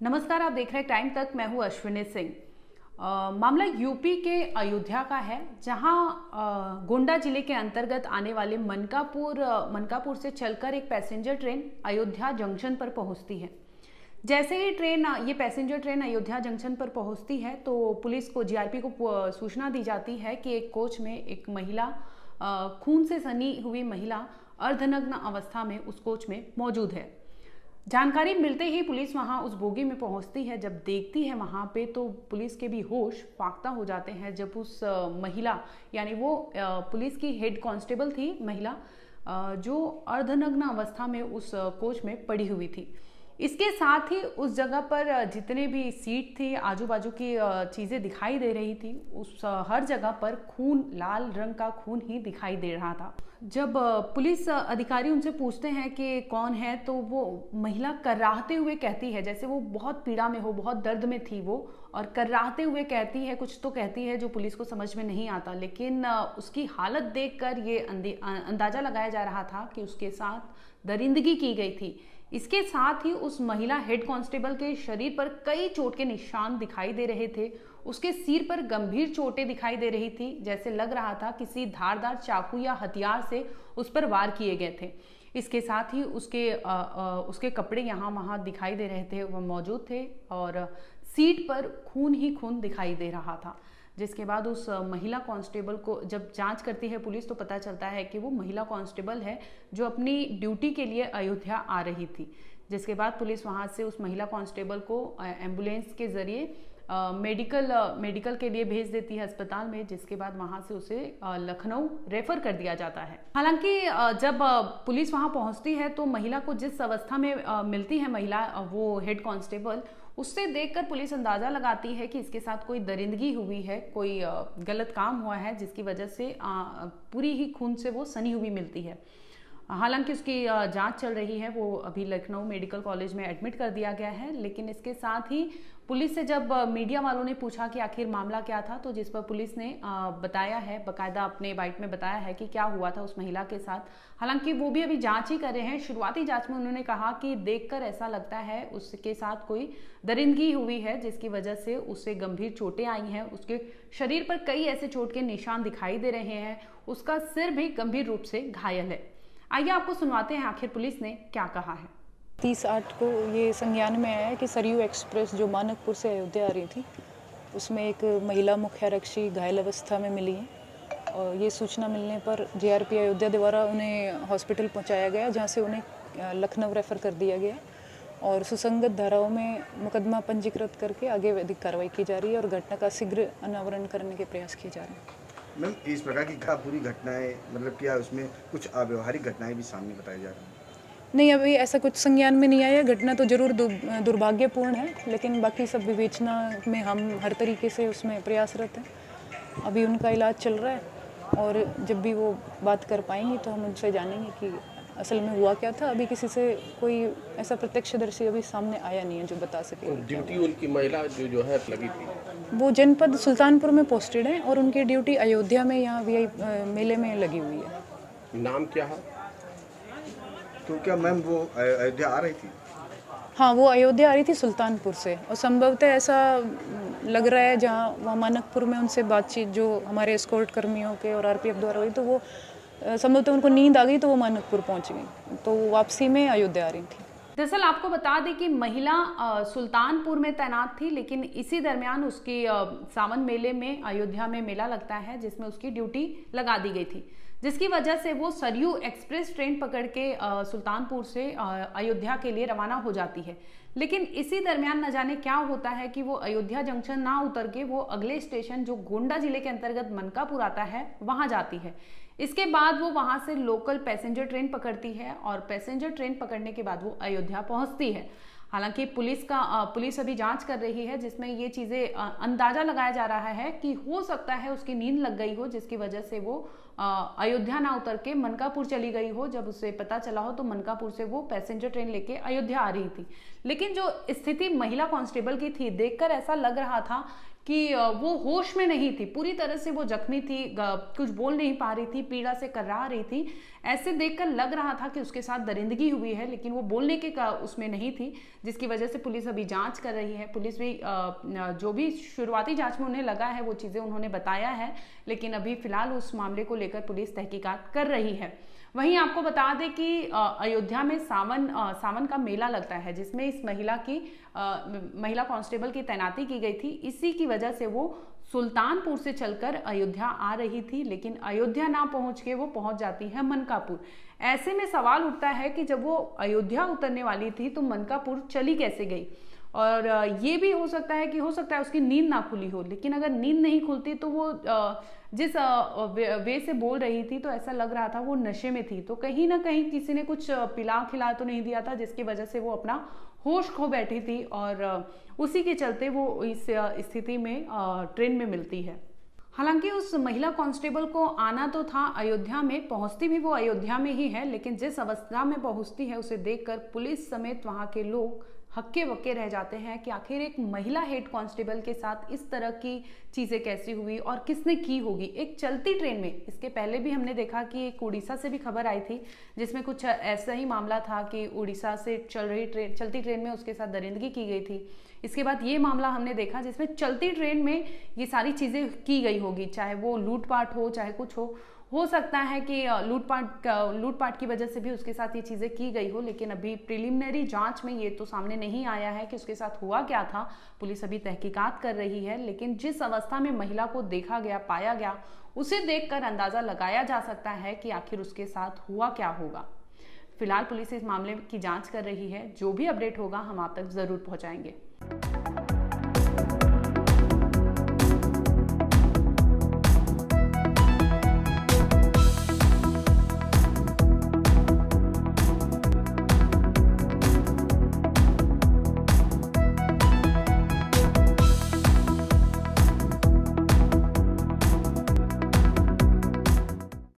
नमस्कार, आप देख रहे हैं टाइम तक। मैं हूं अश्विनी सिंह। मामला यूपी के अयोध्या का है, जहां गोंडा जिले के अंतर्गत आने वाले मनकापुर से चलकर एक पैसेंजर ट्रेन अयोध्या जंक्शन पर पहुंचती है। जैसे ही ये पैसेंजर ट्रेन अयोध्या जंक्शन पर पहुंचती है तो पुलिस को, जीआरपी को सूचना दी जाती है कि एक कोच में एक महिला, खून से सनी हुई महिला अर्धनग्न अवस्था में उस कोच में मौजूद है। जानकारी मिलते ही पुलिस वहां उस बोगी में पहुंचती है। जब देखती है वहां पे तो पुलिस के भी होश फाख्ता हो जाते हैं जब उस महिला, यानी वो पुलिस की हेड कांस्टेबल थी महिला, जो अर्धनग्न अवस्था में उस कोच में पड़ी हुई थी। इसके साथ ही उस जगह पर जितने भी सीट थी, आजू बाजू की चीज़ें दिखाई दे रही थी, उस हर जगह पर खून, लाल रंग का खून ही दिखाई दे रहा था। जब पुलिस अधिकारी उनसे पूछते हैं कि कौन है, तो वो महिला कर्राहते हुए कहती है, जैसे वो बहुत पीड़ा में हो, बहुत दर्द में थी वो, और कर्राहते हुए कहती है, कुछ तो कहती है जो पुलिस को समझ में नहीं आता। लेकिन उसकी हालत देखकर ये अंदाजा लगाया जा रहा था कि उसके साथ दरिंदगी की गई थी। इसके साथ ही उस महिला हेड कांस्टेबल के शरीर पर कई चोट के निशान दिखाई दे रहे थे। उसके सिर पर गंभीर चोटें दिखाई दे रही थी, जैसे लग रहा था किसी धारदार चाकू या हथियार से उस पर वार किए गए थे। इसके साथ ही उसके कपड़े यहाँ वहाँ दिखाई दे रहे थे, वह मौजूद थे, और सीट पर खून ही खून दिखाई दे रहा था। जिसके बाद उस महिला कांस्टेबल को जब जांच करती है पुलिस, तो पता चलता है कि वो महिला कांस्टेबल है जो अपनी ड्यूटी के लिए अयोध्या आ रही थी। जिसके बाद पुलिस वहां से उस महिला कांस्टेबल को एम्बुलेंस के जरिए मेडिकल के लिए भेज देती है अस्पताल में। जिसके बाद वहां से उसे लखनऊ रेफर कर दिया जाता है। हालांकि जब पुलिस वहां पहुंचती है तो महिला को जिस अवस्था में मिलती है महिला, वो हेड कांस्टेबल, उससे देखकर पुलिस अंदाजा लगाती है कि इसके साथ कोई दरिंदगी हुई है, कोई गलत काम हुआ है, जिसकी वजह से पूरी ही खून से वो सनी हुई मिलती है। हालांकि उसकी जांच चल रही है, वो अभी लखनऊ मेडिकल कॉलेज में एडमिट कर दिया गया है। लेकिन इसके साथ ही पुलिस से जब मीडिया वालों ने पूछा कि आखिर मामला क्या था, तो जिस पर पुलिस ने बताया है, बाकायदा अपने बाइट में बताया है कि क्या हुआ था उस महिला के साथ। हालांकि वो भी अभी जांच ही कर रहे हैं। शुरुआती जांच में उन्होंने कहा कि देखकर ऐसा लगता है उसके साथ कोई दरिंदगी हुई है, जिसकी वजह से उससे गंभीर चोटें आई हैं। उसके शरीर पर कई ऐसे चोट के निशान दिखाई दे रहे हैं। उसका सिर भी गंभीर रूप से घायल है। आइए आपको सुनवाते हैं आखिर पुलिस ने क्या कहा है। 30/8 को ये संज्ञान में आया है कि सरयू एक्सप्रेस जो मानकपुर से अयोध्या आ रही थी, उसमें एक महिला मुख्यारक्षी घायल अवस्था में मिली है। और ये सूचना मिलने पर जीआरपी अयोध्या द्वारा उन्हें हॉस्पिटल पहुंचाया गया, जहां से उन्हें लखनऊ रेफर कर दिया गया और सुसंगत धाराओं में मुकदमा पंजीकृत करके आगे वैधिक कार्रवाई की जा रही है और घटना का शीघ्र अनावरण करने के प्रयास किए जा रहे हैं। मैम, इस प्रकार की क्या पूरी घटनाएं, मतलब क्या उसमें कुछ अव्यवहारिक घटनाएं भी सामने बताई जा रही हैं? नहीं, अभी ऐसा कुछ संज्ञान में नहीं आया। घटना तो जरूर दुर्भाग्यपूर्ण है, लेकिन बाकी सब विवेचना में हम हर तरीके से उसमें प्रयासरत हैं। अभी उनका इलाज चल रहा है और जब भी वो बात कर पाएंगी तो हम उनसे जानेंगे कि असल में हुआ क्या था। अभी किसी से कोई ऐसा प्रत्यक्षदर्शी अभी सामने आया नहीं है जो बता सके। ड्यूटी उनकी महिला जो है लगी थी, वो जनपद सुल्तानपुर में पोस्टेड हैं और उनकी ड्यूटी अयोध्या में यहाँ वी मेले में लगी हुई है। नाम क्या है? तो क्या मैम वो अयोध्या आ रही थी? हाँ, वो अयोध्या आ रही थी सुल्तानपुर से, और संभवतः ऐसा लग रहा है जहाँ वहाँ मानकपुर में उनसे बातचीत जो हमारे एस्कॉर्ट कर्मियों के और आरपीएफ द्वारा हुई, तो वो संभवतः उनको नींद आ गई तो वो मानकपुर पहुँच गई, तो वापसी में अयोध्या आ रही थी। दरअसल आपको बता दें कि महिला सुल्तानपुर में तैनात थी, लेकिन इसी दरमियान उसकी सावन मेले में, अयोध्या में मेला लगता है जिसमें उसकी ड्यूटी लगा दी गई थी, जिसकी वजह से वो सरयू एक्सप्रेस ट्रेन पकड़ के सुल्तानपुर से अयोध्या के लिए रवाना हो जाती है। लेकिन इसी दरमियान न जाने क्या होता है कि वो अयोध्या जंक्शन ना उतर के वो अगले स्टेशन जो गोंडा जिले के अंतर्गत मनकापुर आता है वहां जाती है। इसके बाद वो वहां से लोकल पैसेंजर ट्रेन पकड़ती है और पैसेंजर ट्रेन पकड़ने के बाद वो अयोध्या पहुंचती है। हालांकि पुलिस अभी जांच कर रही है, जिसमें ये चीजें अंदाजा लगाया जा रहा है कि हो सकता है उसकी नींद लग गई हो, जिसकी वजह से वो अयोध्या ना उतर के मनकापुर चली गई हो। जब उसे पता चला हो तो मनकापुर से वो पैसेंजर ट्रेन लेके अयोध्या आ रही थी। लेकिन जो स्थिति महिला कांस्टेबल की थी, देखकर ऐसा लग रहा था कि वो होश में नहीं थी, पूरी तरह से वो जख्मी थी, कुछ बोल नहीं पा रही थी, पीड़ा से कर्रा रही थी। ऐसे देखकर लग रहा था कि उसके साथ दरिंदगी हुई है, लेकिन वो बोलने के उसमें नहीं थी, जिसकी वजह से पुलिस अभी जांच कर रही है। पुलिस भी जो भी शुरुआती जांच में उन्हें लगा है वो चीज़ें उन्होंने बताया है, लेकिन अभी फिलहाल उस मामले को लेकर पुलिस तहकीकात कर रही है। वहीं आपको बता दें कि अयोध्या में सावन का मेला लगता है, जिसमें इस महिला कांस्टेबल की तैनाती की गई थी। इसी की वजह से वो सुल्तानपुर से चलकर अयोध्या आ रही थी, लेकिन अयोध्या ना पहुंच के वो पहुंच जाती है मनकापुर। ऐसे में सवाल उठता है कि जब वो अयोध्या उतरने वाली थी तो मनकापुर चली कैसे गई। और ये भी हो सकता है उसकी नींद ना खुली हो, लेकिन अगर नींद नहीं खुलती तो वो जिस वे से बोल रही थी तो ऐसा लग रहा था वो नशे में थी। तो कहीं ना कहीं किसी ने कुछ पिला खिला तो नहीं दिया था, जिसकी वजह से वो अपना होश खो बैठी थी और उसी के चलते वो इस स्थिति में ट्रेन में मिलती है। हालांकि उस महिला कांस्टेबल को आना तो था अयोध्या में, पहुंचती भी वो अयोध्या में ही है, लेकिन जिस अवस्था में पहुंचती है उसे देखकर पुलिस समेत वहां के लोग हक्के बक्के रह जाते हैं कि आखिर एक महिला हेड कांस्टेबल के साथ इस तरह की चीज़ें कैसी हुई और किसने की होगी एक चलती ट्रेन में। इसके पहले भी हमने देखा कि एक उड़ीसा से भी खबर आई थी, जिसमें कुछ ऐसा ही मामला था कि उड़ीसा से चलती ट्रेन में उसके साथ दरिंदगी की गई थी। इसके बाद ये मामला हमने देखा जिसमें चलती ट्रेन में ये सारी चीज़ें की गई होगी, चाहे वो लूटपाट हो चाहे कुछ हो सकता है कि लूटपाट की वजह से भी उसके साथ ये चीज़ें की गई हो, लेकिन अभी प्रिलिमिनरी जांच में ये तो सामने नहीं आया है कि उसके साथ हुआ क्या था। पुलिस अभी तहकीकात कर रही है, लेकिन जिस अवस्था में महिला को देखा गया, पाया गया, उसे देखकर अंदाज़ा लगाया जा सकता है कि आखिर उसके साथ हुआ क्या होगा। फिलहाल पुलिस इस मामले की जाँच कर रही है, जो भी अपडेट होगा हम आप तक ज़रूर पहुँचाएंगे।